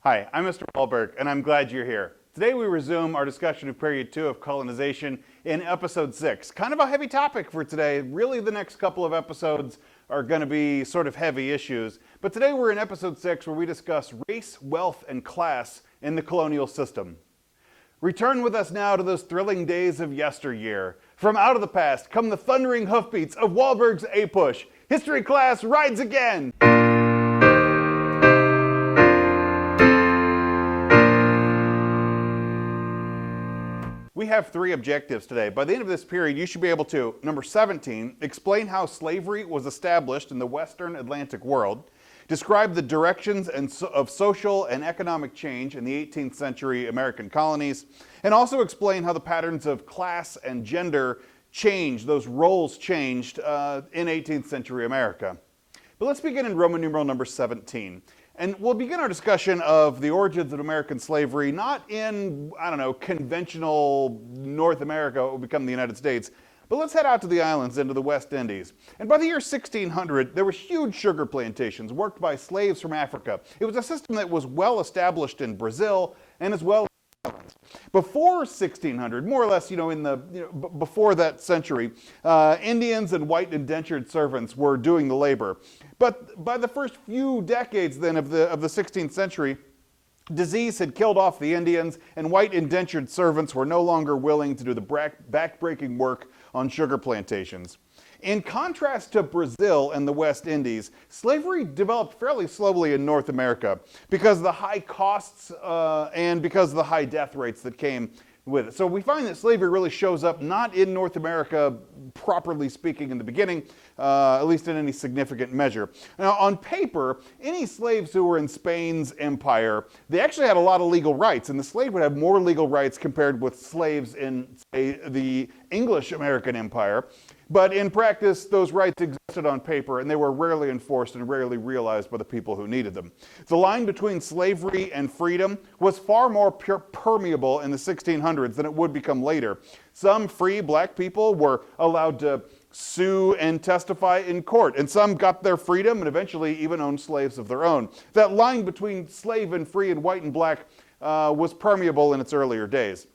Hi, I'm Mr. Walberg, and I'm glad you're here. Today we resume our discussion of Period 2 of Colonization in Episode 6. Kind of a heavy topic for today. Really, the next couple of episodes are going to be sort of heavy issues. But today we're in Episode 6 where we discuss race, wealth, and class in the colonial system. Return with us now to those thrilling days of yesteryear. From out of the past come the thundering hoofbeats of Walberg's APUSH. History class rides again! We have three objectives today. By the end of this period, you should be able to, number 17, explain how slavery was established in the Western Atlantic world, describe the directions of social and economic change in the 18th century American colonies, and also explain how the patterns of class and gender changed, those roles changed in 18th century America. But let's begin in Roman numeral number 17. And we'll begin our discussion of the origins of American slavery, not in, conventional North America, what would become the United States, but let's head out to the islands into the West Indies. And by the year 1600, there were huge sugar plantations worked by slaves from Africa. It was a system that was well established in Brazil and as well as before 1600, more or less, before that century, Indians and white indentured servants were doing the labor. But by the first few decades then of the 16th century, disease had killed off the Indians, and white indentured servants were no longer willing to do the back-breaking work on sugar plantations. In contrast to Brazil and the West Indies, slavery developed fairly slowly in North America because of the high costs and because of the high death rates that came with it. So we find that slavery really shows up not in North America, properly speaking, in the beginning, at least in any significant measure. Now, on paper, any slaves who were in Spain's empire, they actually had a lot of legal rights, and the slave would have more legal rights compared with slaves in, say, the English American Empire. But in practice, those rights existed on paper, and they were rarely enforced and rarely realized by the people who needed them. The line between slavery and freedom was far more permeable in the 1600s than it would become later. Some free black people were allowed to sue and testify in court, and some got their freedom and eventually even owned slaves of their own. That line between slave and free and white and black was permeable in its earlier days.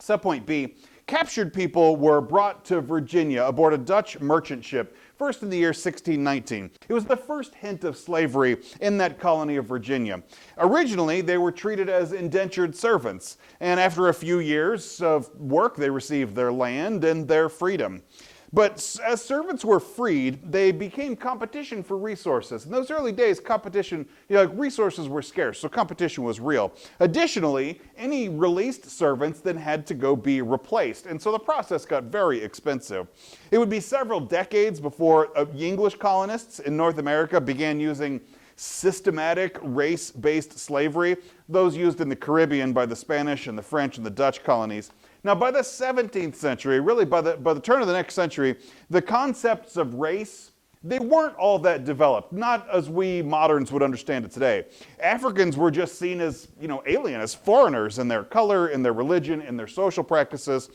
Subpoint B. Captured people were brought to Virginia aboard a Dutch merchant ship, first in the year 1619. It was the first hint of slavery in that colony of Virginia. Originally, they were treated as indentured servants, and after a few years of work, they received their land and their freedom. But as servants were freed, they became competition for resources. In those early days, competition, resources were scarce, so competition was real. Additionally, any released servants then had to go be replaced, and so the process got very expensive. It would be several decades before English colonists in North America began using systematic race-based slavery, those used in the Caribbean by the Spanish and the French and the Dutch colonies. Now, by the 17th century, really by the turn of the next century, the concepts of race, they weren't all that developed, not as we moderns would understand it today. Africans were just seen as, alien, as foreigners in their color, in their religion, in their social practices.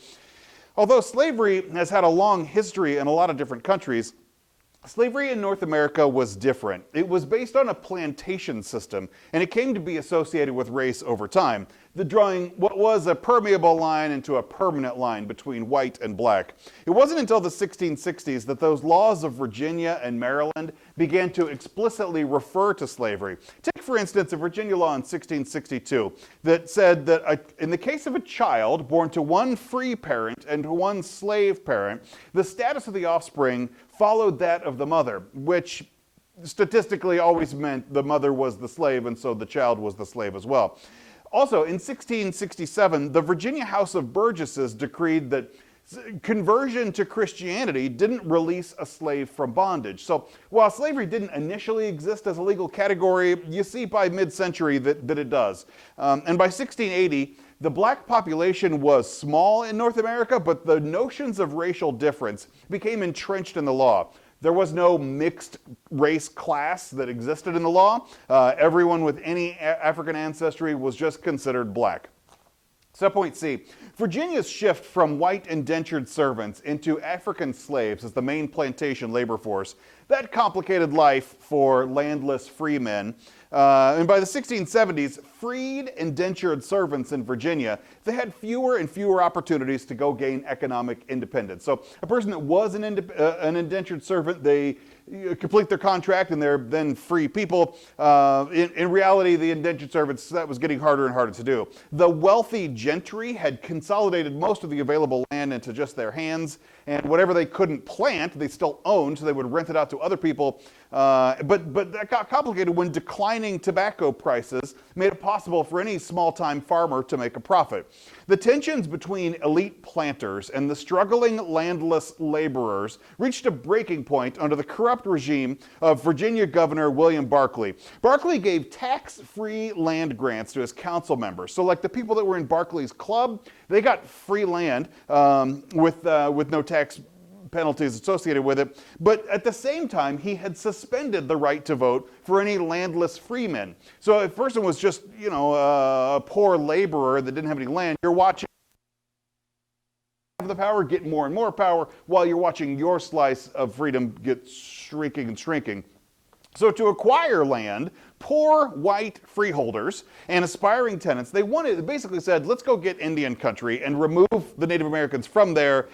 Although slavery has had a long history in a lot of different countries, slavery in North America was different. It was based on a plantation system, and it came to be associated with race over time, drawing what was a permeable line into a permanent line between white and black. It wasn't until the 1660s that those laws of Virginia and Maryland began to explicitly refer to slavery. Take, for instance, a Virginia law in 1662 that said that in the case of a child born to one free parent and to one slave parent, the status of the offspring followed that of the mother, which statistically always meant the mother was the slave and so the child was the slave as well. Also, in 1667, the Virginia House of Burgesses decreed that conversion to Christianity didn't release a slave from bondage. So while slavery didn't initially exist as a legal category, you see by mid-century that it does. And by 1680, the black population was small in North America, but the notions of racial difference became entrenched in the law. There was no mixed race class that existed in the law. Everyone with any African ancestry was just considered black. Subpoint C. Virginia's shift from white indentured servants into African slaves as the main plantation labor force That complicated life for landless freemen. And by the 1670s, freed indentured servants in Virginia, they had fewer and fewer opportunities to go gain economic independence. So a person that was an indentured servant, they complete their contract and they're then free people. In reality, the indentured servants, that was getting harder and harder to do. The wealthy gentry had consolidated most of the available land into just their hands, and whatever they couldn't plant, they still owned, so they would rent it out to other people. But that got complicated when declining tobacco prices made it possible for any small-time farmer to make a profit. The tensions between elite planters and the struggling landless laborers reached a breaking point under the corrupt regime of Virginia Governor William Barclay. Barclay gave tax-free land grants to his council members. So like the people that were in Barclay's club, they got free land with no tax penalties associated with it. But at the same time, he had suspended the right to vote for any landless freemen. So if a person was just, a poor laborer that didn't have any land, you're watching the power get more and more power while you're watching your slice of freedom get shrinking and shrinking. So to acquire land, poor white freeholders and aspiring tenants, they basically said, let's go get Indian country and remove the Native Americans from there.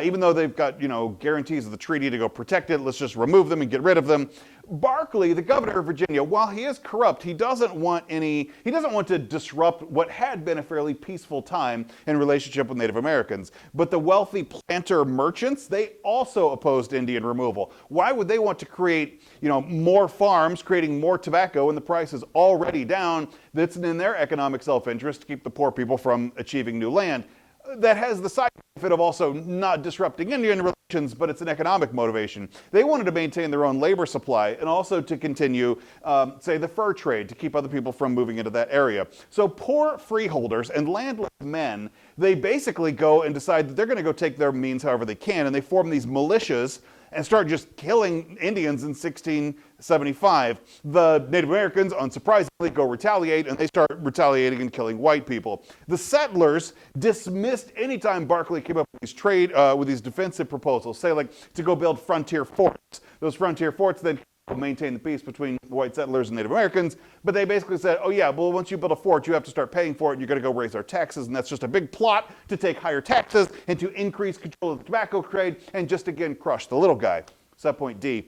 Even though they've got, guarantees of the treaty to go protect it, let's just remove them and get rid of them. Barclay, the governor of Virginia, while he is corrupt, he doesn't want to disrupt what had been a fairly peaceful time in relationship with Native Americans. But the wealthy planter merchants, they also opposed Indian removal. Why would they want to create, more farms, creating more tobacco when the price is already down? That's in their economic self-interest to keep the poor people from achieving new land. That has the side benefit of also not disrupting Indian relations, but it's an economic motivation. They wanted to maintain their own labor supply and also to continue, say, the fur trade to keep other people from moving into that area. So poor freeholders and landless men, they basically go and decide that they're going to go take their means however they can, and they form these militias and start just killing Indians in 1675. The Native Americans, unsurprisingly, go retaliate, and they start retaliating and killing white people. The settlers dismissed any time Barclay came up with these defensive proposals, say like to go build frontier forts. Those frontier forts then maintain the peace between white settlers and Native Americans, but they basically said, oh yeah, well once you build a fort, you have to start paying for it, and you're going to go raise our taxes, and that's just a big plot to take higher taxes and to increase control of the tobacco trade and just again crush the little guy. Subpoint D.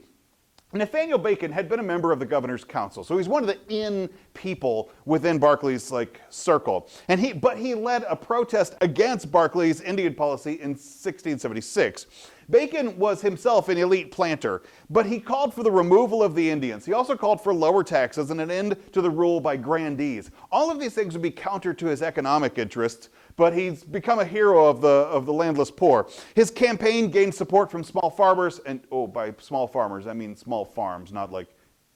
Nathaniel Bacon had been a member of the governor's council, so he's one of the in people within Barclay's circle. But he led a protest against Barclay's Indian policy in 1676. Bacon was himself an elite planter, but he called for the removal of the Indians. He also called for lower taxes and an end to the rule by grandees. All of these things would be counter to his economic interests, but he's become a hero of the landless poor. His campaign gained support from small farmers, and by small farmers, I mean small farms, not like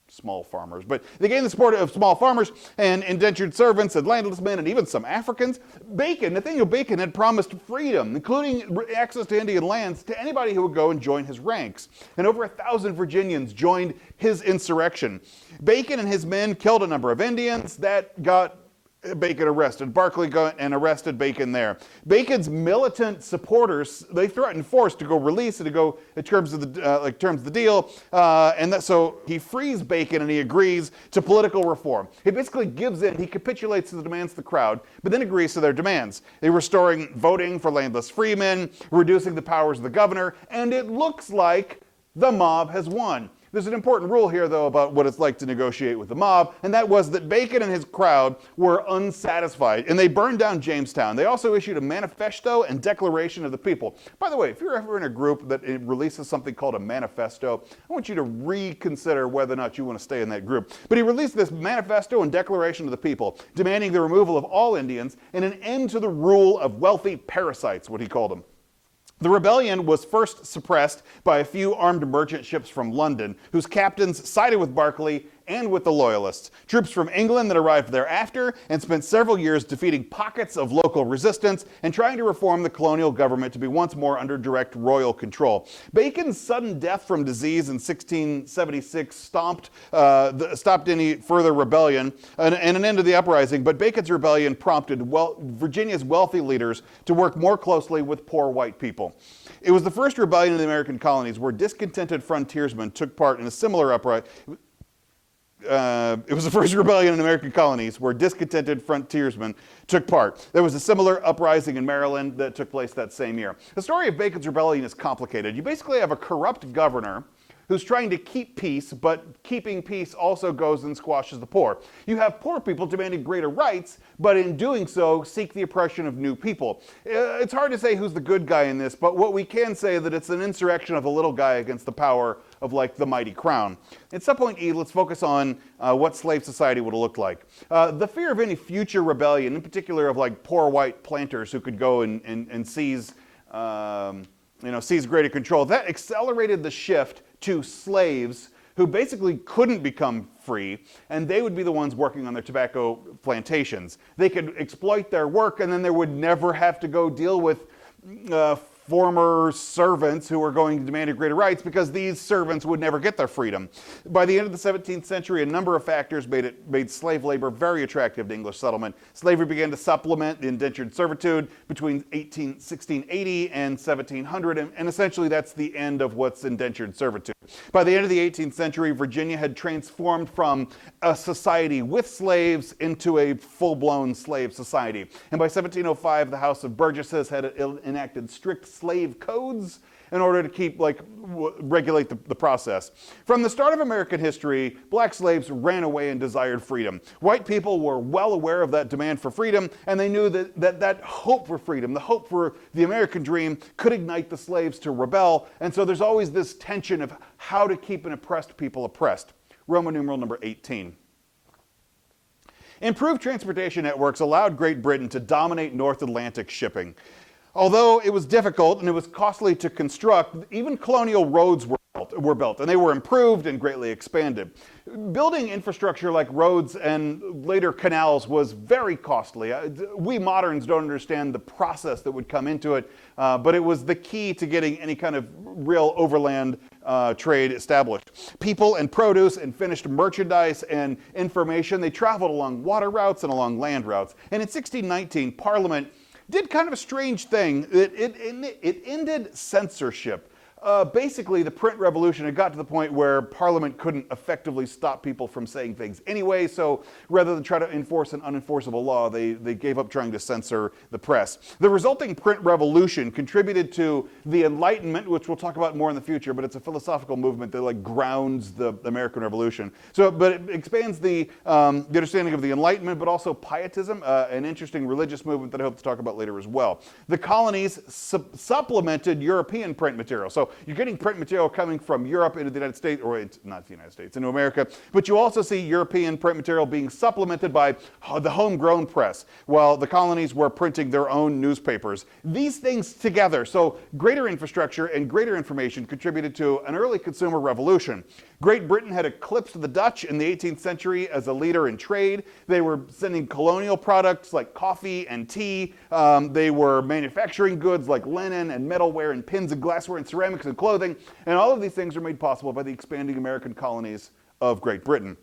small farmers. But they gained the support of small farmers and indentured servants and landless men and even some Africans. Nathaniel Bacon had promised freedom, including access to Indian lands, to anybody who would go and join his ranks. And over 1,000 Virginians joined his insurrection. Bacon and his men killed a number of Indians. That got Bacon arrested. Barclay got and arrested Bacon there. Bacon's militant supporters, they threatened force to go release and to go in terms of the deal, so he frees Bacon and he agrees to political reform. He basically gives in. He capitulates to the demands of the crowd, but then agrees to their demands. They're restoring voting for landless freemen, reducing the powers of the governor, and it looks like the mob has won. There's an important rule here, though, about what it's like to negotiate with the mob, and that was that Bacon and his crowd were unsatisfied, and they burned down Jamestown. They also issued a manifesto and declaration of the people. By the way, if you're ever in a group that releases something called a manifesto, I want you to reconsider whether or not you want to stay in that group. But he released this manifesto and declaration of the people, demanding the removal of all Indians and an end to the rule of wealthy parasites, what he called them. The rebellion was first suppressed by a few armed merchant ships from London, whose captains sided with Barclay and with the Loyalists. Troops from England that arrived thereafter and spent several years defeating pockets of local resistance and trying to reform the colonial government to be once more under direct royal control. Bacon's sudden death from disease in 1676 stopped any further rebellion and an end to the uprising, but Bacon's rebellion prompted Virginia's wealthy leaders to work more closely with poor white people. It was the first rebellion in the American colonies where discontented frontiersmen took part in a similar uprising. It was the first rebellion in American colonies where discontented frontiersmen took part. There was a similar uprising in Maryland that took place that same year. The story of Bacon's rebellion is complicated. You basically have a corrupt governor who's trying to keep peace, but keeping peace also goes and squashes the poor. You have poor people demanding greater rights, but in doing so, seek the oppression of new people. It's hard to say who's the good guy in this, but what we can say is that it's an insurrection of the little guy against the power of like the mighty crown. In Subpoint E, let's focus on what slave society would have looked like. The fear of any future rebellion, in particular of like poor white planters who could go and seize seize greater control, that accelerated the shift to slaves who basically couldn't become free, and they would be the ones working on their tobacco plantations. They could exploit their work, and then they would never have to go deal with former servants who were going to demand greater rights, because these servants would never get their freedom. By the end of the 17th century, a number of factors made slave labor very attractive to English settlement. Slavery began to supplement the indentured servitude between 1680 and 1700, and essentially that's the end of what's indentured servitude. By the end of the 18th century, Virginia had transformed from a society with slaves into a full-blown slave society. And by 1705, the House of Burgesses had enacted strict slave codes in order to regulate the process. From the start of American history, black slaves ran away and desired freedom. White people were well aware of that demand for freedom, and they knew that hope for freedom, the hope for the American dream, could ignite the slaves to rebel. And so there's always this tension of how to keep an oppressed people oppressed. Roman numeral number 18. Improved transportation networks allowed Great Britain to dominate North Atlantic shipping. Although it was difficult and it was costly to construct, even colonial roads were built, and they were improved and greatly expanded. Building infrastructure like roads and later canals was very costly. We moderns don't understand the process that would come into it, but it was the key to getting any kind of real overland trade established. People and produce and finished merchandise and information, they traveled along water routes and along land routes. And in 1619, Parliament did kind of a strange thing. It ended censorship. Basically, the print revolution had got to the point where Parliament couldn't effectively stop people from saying things anyway, so rather than try to enforce an unenforceable law, they gave up trying to censor the press. The resulting print revolution contributed to the Enlightenment, which we'll talk about more in the future, but it's a philosophical movement that grounds the American Revolution. But it expands the understanding of the Enlightenment, but also pietism, an interesting religious movement that I hope to talk about later as well. The colonies supplemented European print material. So you're getting print material coming from Europe into the United States, or not the United States, into America, but you also see European print material being supplemented by the homegrown press, while the colonies were printing their own newspapers. These things together, so greater infrastructure and greater information, contributed to an early consumer revolution. Great Britain had eclipsed the Dutch in the 18th century as a leader in trade. They were sending colonial products like coffee and tea. They were manufacturing goods like linen and metalware and pins and glassware and ceramics and clothing. And all of these things are made possible by the expanding American colonies of Great Britain.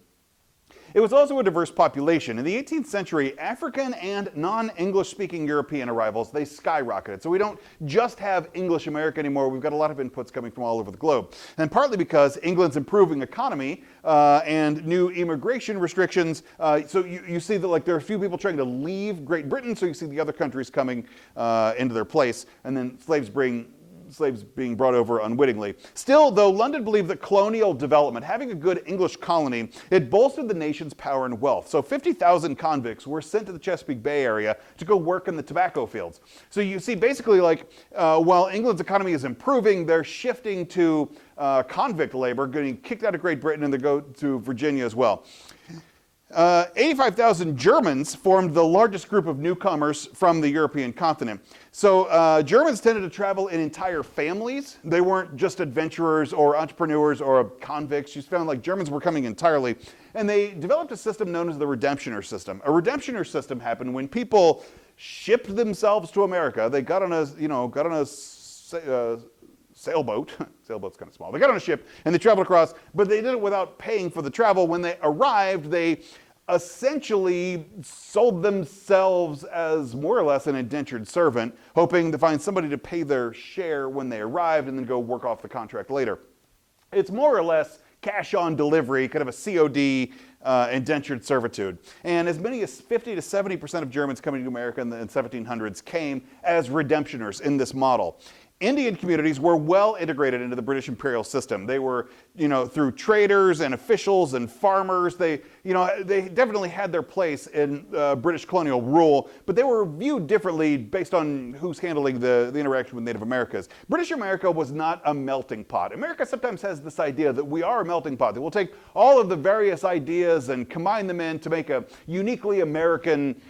It was also a diverse population. In the 18th century, African and non-English speaking European arrivals, they skyrocketed. So we don't just have English America anymore. We've got a lot of inputs coming from all over the globe. And partly because England's improving economy and new immigration restrictions, so you see that there are a few people trying to leave Great Britain, so you see the other countries coming into their place, and then slaves being brought over unwittingly. Still, though, London believed that colonial development, having a good English colony, it bolstered the nation's power and wealth. So 50,000 convicts were sent to the Chesapeake Bay area to go work in the tobacco fields. So you see, basically, while England's economy is improving, they're shifting to convict labor, getting kicked out of Great Britain, and they go to Virginia as well. 85,000 Germans formed the largest group of newcomers from the European continent. So Germans tended to travel in entire families. They weren't just adventurers or entrepreneurs or convicts. You found Germans were coming entirely. And they developed a system known as the redemptioner system. A redemptioner system happened when people shipped themselves to America. They got on a sailboat. Sailboat's kind of small. They got on a ship and they traveled across, but they did it without paying for the travel. When they arrived, they essentially sold themselves as more or less an indentured servant, hoping to find somebody to pay their share when they arrived and then go work off the contract later. It's more or less cash on delivery, kind of a COD indentured servitude. And as many as 50 to 70% of Germans coming to America in the 1700s came as redemptioners in this model. Indian communities were well integrated into the British imperial system. They were, through traders and officials and farmers, they definitely had their place in British colonial rule, but they were viewed differently based on who's handling the interaction with Native Americans. British America was not a melting pot. America sometimes has this idea that we are a melting pot, that we'll take all of the various ideas and combine them in to make a uniquely American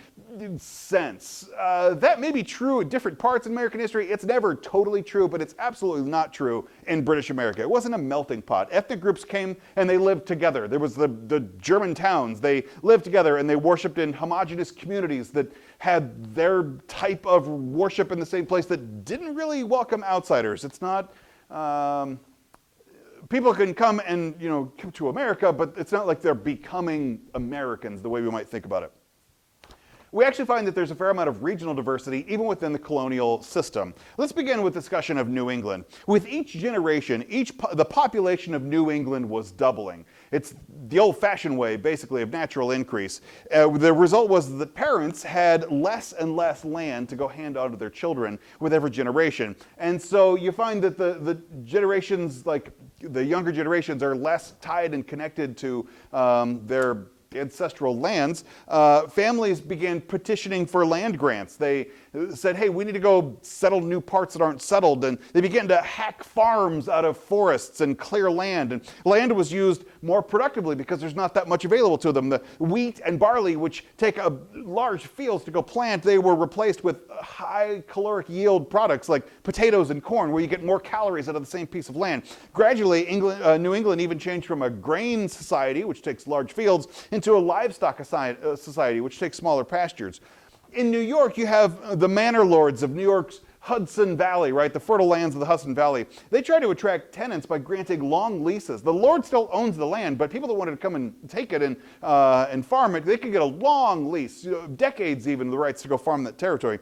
sense. That may be true at different parts of American history. It's never totally true, but it's absolutely not true in British America. It wasn't a melting pot. Ethnic groups came and they lived together. There was the German towns. They lived together and they worshipped in homogeneous communities that had their type of worship in the same place that didn't really welcome outsiders. It's not... people can come and come to America, but it's not like they're becoming Americans the way we might think about it. We actually find that there's a fair amount of regional diversity even within the colonial system. Let's begin with discussion of New England. With each generation, the population of New England was doubling. It's the old-fashioned way, basically, of natural increase. The result was that parents had less and less land to go hand on to their children with every generation. And so you find that the generations, like the younger generations, are less tied and connected to their ancestral lands. Families began petitioning for land grants. They said, hey, we need to go settle new parts that aren't settled, and they began to hack farms out of forests and clear land, and land was used more productively because there's not that much available to them. The wheat and barley, which take large fields to go plant, they were replaced with high caloric yield products like potatoes and corn, where you get more calories out of the same piece of land. Gradually, New England even changed from a grain society, which takes large fields, into a livestock society, which takes smaller pastures. In New York, you have the manor lords of New York's Hudson Valley, right? The fertile lands of the Hudson Valley. They try to attract tenants by granting long leases. The lord still owns the land, but people that wanted to come and take it and farm it, they could get a long lease, decades even, the rights to go farm that territory.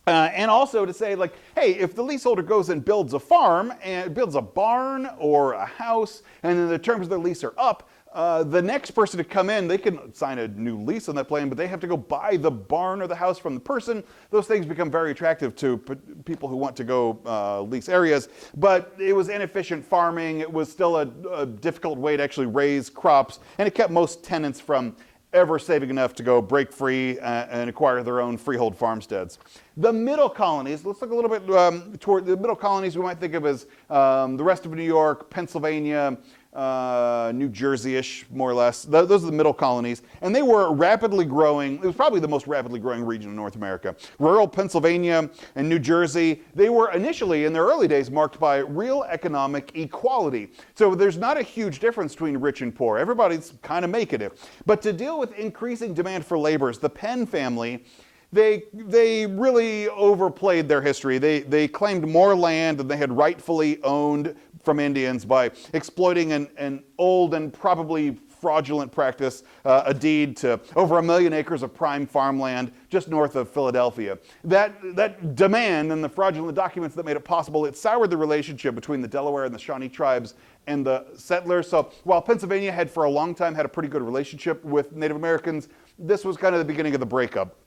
And also to say, like, hey, if the leaseholder goes and builds a farm and builds a barn or a house, and then the terms of their lease are up, the next person to come in, they can sign a new lease on that plan, but they have to go buy the barn or the house from the person. Those things become very attractive to people who want to go lease areas. But it was inefficient farming. It was still a difficult way to actually raise crops, and it kept most tenants from ever saving enough to go break free and acquire their own freehold farmsteads. The middle colonies, let's look a little bit toward the middle colonies we might think of as the rest of New York, Pennsylvania, New Jersey-ish, more or less. Those are the middle colonies. And they were rapidly growing. It was probably the most rapidly growing region of North America. Rural Pennsylvania and New Jersey, they were initially, in their early days, marked by real economic equality. So there's not a huge difference between rich and poor. Everybody's kind of making it. But to deal with increasing demand for laborers, the Penn family, they really overplayed their history. They claimed more land than they had rightfully owned from Indians by exploiting an old and probably fraudulent practice, a deed to over 1 million acres of prime farmland just north of Philadelphia. That demand and the fraudulent documents that made it possible, it soured the relationship between the Delaware and the Shawnee tribes and the settlers. So while Pennsylvania had for a long time had a pretty good relationship with Native Americans, this was kind of the beginning of the breakup.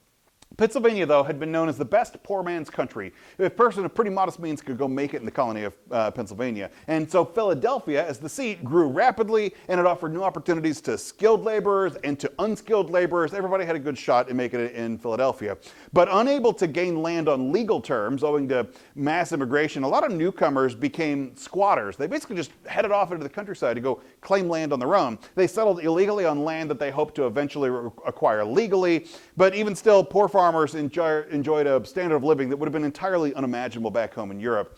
Pennsylvania, though, had been known as the best poor man's country. A person of pretty modest means could go make it in the colony of Pennsylvania. And so Philadelphia, as the seat, grew rapidly, and it offered new opportunities to skilled laborers and to unskilled laborers. Everybody had a good shot at making it in Philadelphia. But unable to gain land on legal terms, owing to mass immigration, a lot of newcomers became squatters. They basically just headed off into the countryside to go claim land on their own. They settled illegally on land that they hoped to eventually acquire legally, but even still, poor farmers enjoyed a standard of living that would have been entirely unimaginable back home in Europe.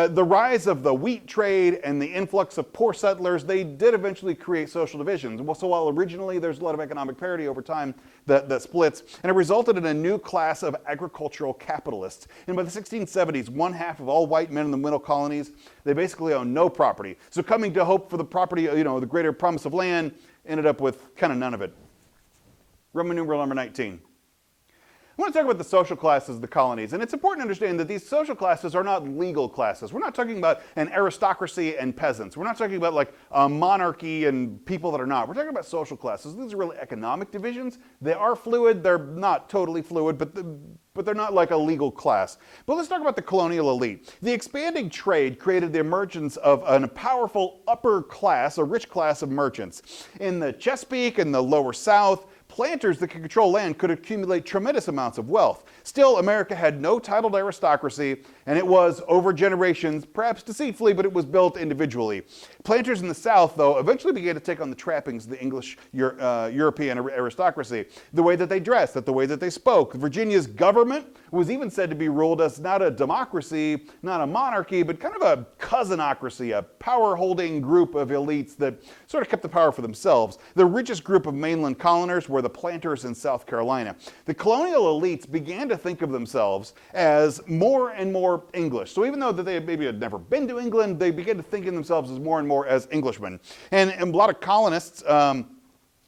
The rise of the wheat trade and the influx of poor settlers, they did eventually create social divisions. So while originally there's a lot of economic parity, over time that splits, and it resulted in a new class of agricultural capitalists. And by the 1670s, 1/2 of all white men in the middle colonies, they basically owned no property. So coming to hope for the property, the greater promise of land, ended up with kind of none of it. Roman numeral number 19. I want to talk about the social classes of the colonies, and it's important to understand that these social classes are not legal classes. We're not talking about an aristocracy and peasants. We're not talking about like a monarchy and people that are not. We're talking about social classes. These are really economic divisions. They are fluid. They're not totally fluid, but they're not like a legal class. But let's talk about the colonial elite. The expanding trade created the emergence of a powerful upper class, a rich class of merchants. In the Chesapeake and the lower South, planters that could control land could accumulate tremendous amounts of wealth. Still, America had no titled aristocracy, and it was, over generations, perhaps deceitfully, but it was built individually. Planters in the South, though, eventually began to take on the trappings of the English European aristocracy. The way that they dressed, the way that they spoke. Virginia's government was even said to be ruled as not a democracy, not a monarchy, but kind of a cousinocracy, a power-holding group of elites that sort of kept the power for themselves. The richest group of mainland coloners were the planters in South Carolina. The colonial elites began to think of themselves as more and more English. So even though that they maybe had never been to England, they began to think of themselves as more and more as Englishmen. And a lot of colonists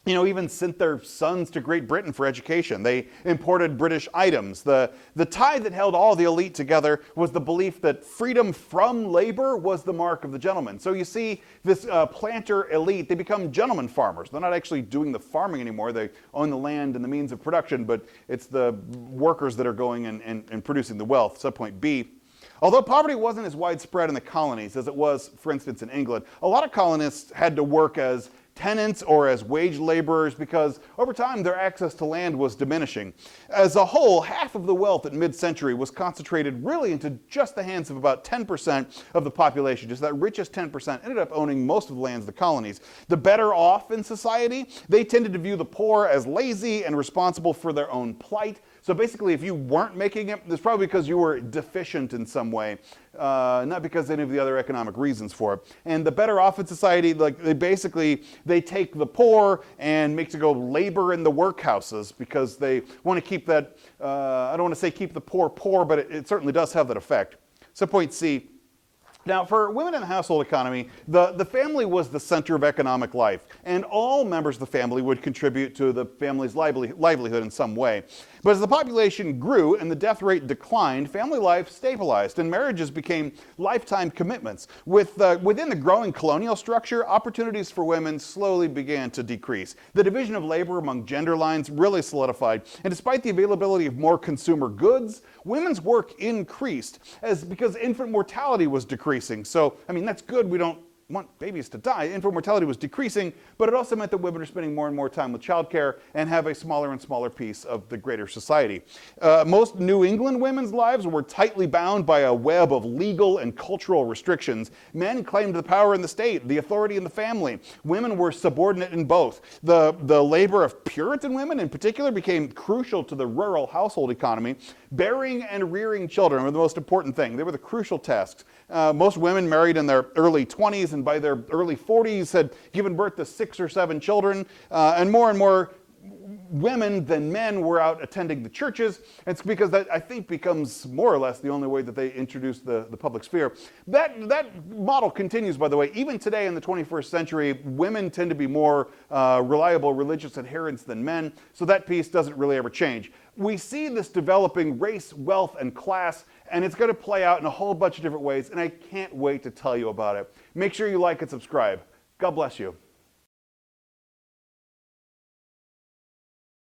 even sent their sons to Great Britain for education. They imported British items. The tie that held all the elite together was the belief that freedom from labor was the mark of the gentleman. So you see this planter elite, they become gentleman farmers. They're not actually doing the farming anymore. They own the land and the means of production, but it's the workers that are going and producing the wealth. Subpoint B. Although poverty wasn't as widespread in the colonies as it was, for instance, in England, a lot of colonists had to work as tenants or as wage laborers because over time their access to land was diminishing. As a whole, half of the wealth at mid-century was concentrated really into just the hands of about 10% of the population. Just that richest 10% ended up owning most of the lands of the colonies. The better off in society, they tended to view the poor as lazy and responsible for their own plight. So basically, if you weren't making it, it's probably because you were deficient in some way, not because of any of the other economic reasons for it. And the better off in society, like they take the poor and make to go labor in the workhouses because they want to keep that, I don't want to say keep the poor poor, but it certainly does have that effect. Subpoint C. Now, for women in the household economy, the family was the center of economic life, and all members of the family would contribute to the family's livelihood in some way. But as the population grew and the death rate declined, family life stabilized, and marriages became lifetime commitments. Within the growing colonial structure, opportunities for women slowly began to decrease. The division of labor among gender lines really solidified, and despite the availability of more consumer goods, women's work increased because infant mortality was decreasing. So, I mean, that's good. We don't want babies to die. Infant mortality was decreasing, but it also meant that women are spending more and more time with childcare and have a smaller and smaller piece of the greater society. Most New England women's lives were tightly bound by a web of legal and cultural restrictions. Men claimed the power in the state, the authority in the family. Women were subordinate in both. The labor of Puritan women in particular became crucial to the rural household economy. Bearing and rearing children were the most important thing. They were the crucial tasks. Most women married in their early 20s and by their early 40s had given birth to 6 or 7 children, and more women than men were out attending the churches. It's because that, I think, becomes more or less the only way that they introduce the public sphere. That model continues, by the way. Even today in the 21st century, women tend to be more reliable religious adherents than men, so that piece doesn't really ever change. We see this developing race, wealth, and class, and it's going to play out in a whole bunch of different ways, and I can't wait to tell you about it. Make sure you like and subscribe. God bless you.